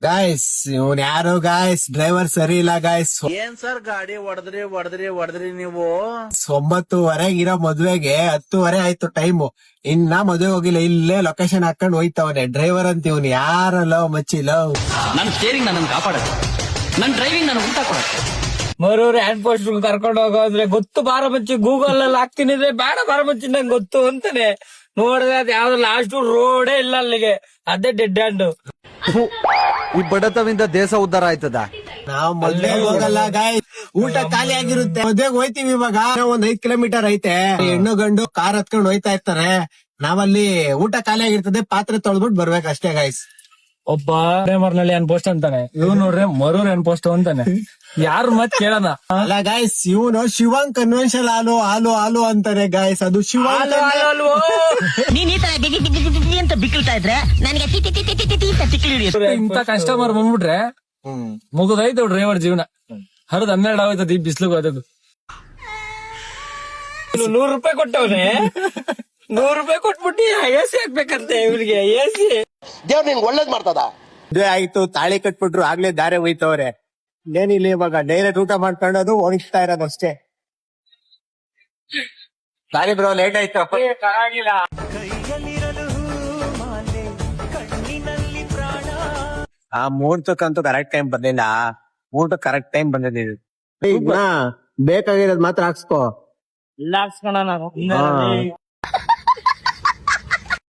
Guys ಇವನ್ ಯಾರು guys driver ಸರಿ ಇಲ್ಲ ಗಾಯ್ಸ್. ಏನ್ ಸರ್ ಗಾಡಿ ಹೊಡೆದ್ರಿ ನೀವು? 9:30 ಇರೋ ಮದ್ವೆಗೆ 10:30 ಆಯ್ತು ಟೈಮು. ಇನ್ನ ಮದ್ವೆ ಹೋಗಿಲ್ಲ, ಇಲ್ಲೇ ಲೊಕೇಶನ್ ಹಾಕೊಂಡ್ ಹೋಯ್ತವನೆ ಡ್ರೈವರ್ ಅಂತ. ಇವನ್ ಯಾರಲ್ಲ ಮಚ್ಚಿ ಲವ್. ನನ್ ಸ್ಟೇರಿಂಗ್ ನನ್ನ ಕಾಪಾಡತ್ತೆ, ನನ್ ಡ್ರೈವಿಂಗ್ ನಾನು ಊಟ ಕೊಡತ್ತೆ. ಮರೂರ್ ಹ್ಯಾಂಡ್ ಪೋಸ್ಟ್ ಕರ್ಕೊಂಡು ಹೋಗೋ ಅಂದ್ರೆ ಗೊತ್ತು ಬಾರ ಮಚ್ಚಿ, ಗೂಗಲ್ ಅಲ್ಲಿ ಹಾಕ್ತೀನಿ ಅಂದ್ರೆ ಬೇಡ ಬಾರ ಮಚ್ಚಿ ನಂಗೆ ಗೊತ್ತು ಅಂತಾನೆ. ನೋಡಿದ್ರೆ ಅದ್ ಯಾವ್ದು ಲಾಸ್ಟ್ ರೋಡೇ ಇಲ್ಲ ಅಲ್ಲಿಗೆ, ಅದೇ ಡೆಡ್ ಹ್ಯಾಂಡ್. ಈ ಬಡತವಿಂದ ದೇಶ ಉದ್ಧಾರ ಆಯ್ತದ. ನಾವ್ ಮದ್ವೆಗ್ ಹೋಗಲ್ಲ ಗಾಯ್ಸ್, ಊಟ ಖಾಲಿ ಆಗಿರುತ್ತೆ. ಮದ್ವೆಗ್ ಹೋಯ್ತಿವಿ ಇವಾಗ. ಒಂದ್ 5 ಕಿಲೋಮೀಟರ್ ಐತೆ. ಹೆಣ್ಣು ಗಂಡು ಕಾರ್ ಹತ್ಕೊಂಡ್ ಹೋಯ್ತಾ ಇರ್ತಾರೆ. ನಾವಲ್ಲಿ ಊಟ ಖಾಲಿ ಆಗಿರ್ತದೆ, ಪಾತ್ರೆ ತೊಳ್ದ್ಬಿಟ್ಟು ಬರ್ಬೇಕು ಅಷ್ಟೇ ಗಾಯ್ಸ್. ಒಬ್ಬ ನಲ್ಲಿ ಹ್ಯಾಂಡ್ ಪೋಸ್ಟ್ ಅಂತಾನೆ, ಇವ್ ನೋಡ್ರೆ ಮರೂರ್ ಹ್ಯಾಂಡ್ ಪೋಸ್ಟ್ ಅಂತಾನೆ. ಯಾರು ಮತ್ ಕೇಳೋಣ? ಅಲ್ಲ ಗಾಯ್ಸ್, ಇವನು ಶಿವಾಂಗ್ ಕನ್ವೆನ್ಷನ್ ಹಾಲು ಅಂತಾನೆ ಗಾಯ್ಸ್. ಅದು ಶಿವಾಂಗ್ ನೀನ್ ಈ ತರ ಗಿಗಿ ಅಂತ ಬಿಕ್ಕಳ್ತಾ ಇದ್ರೆ ನನಗೆ ಇಂತ ಕಸ್ಟಮರ್ ಬಂದ್ಬಿಟ್ರೆ ಮುಗಿದೈತು ಡ್ರೈವರ್ ಜೀವನ. ಹರಿದ್ 12 ಆಗೋಯ್ತದ ಈ ಬಿಸ್ಲಿಗೆ ಹೋದದು. 100 ರೂಪಾಯಿ ಕೊಟ್ಟವ್ರೆ, 100 ರೂಪಾಯಿ ಕೊಟ್ಬಿಟ್ಟು ಎಸಿ ಹಾಕ್ಬೇಕಂತೆ ಇವ್ರಿಗೆ. ಎಸಿ ದೇವ್ರ ನಿನ್ಗೆ ಒಳ್ಳೇದ್ ಮಾಡ್ತದ. ಮದ್ವೆ ಆಯ್ತು, ತಾಳಿ ಕಟ್ಬಿಟ್ರು, ಆಗ್ಲೇ ದಾರೆ ಹೋಯ್ತವ್ರೆ. ಏನಿಲ್ಲ ಇವಾಗ ಡೈರೆಕ್ಟ್ ಊಟ ಮಾಡ್ಕೊಳ್ಳೋದು, ಒಣಗಿಸ್ತಾ ಇರೋದು ಅಷ್ಟೇ. ಸಾರಿ ಬ್ರೋ, ಲೇಟ್ ಆಯ್ತು. ಆ ಮುಹೂರ್ತಕ್ಕಂತೂ ಕರೆಕ್ಟ್ ಟೈಮ್ ಬಂದಿಲ್ಲ. ಊಟ ಕರೆಕ್ಟ್ ಟೈಮ್ ಬಂದಿದೆ. ಬೇಕಾಗಿರೋದ್ ಮಾತ್ರ ಹಾಕ್ಸ್ಕೋ. ಇಲ್ಲ ಹಾಕ್ಸ್ಕೊಳ ನಾನು.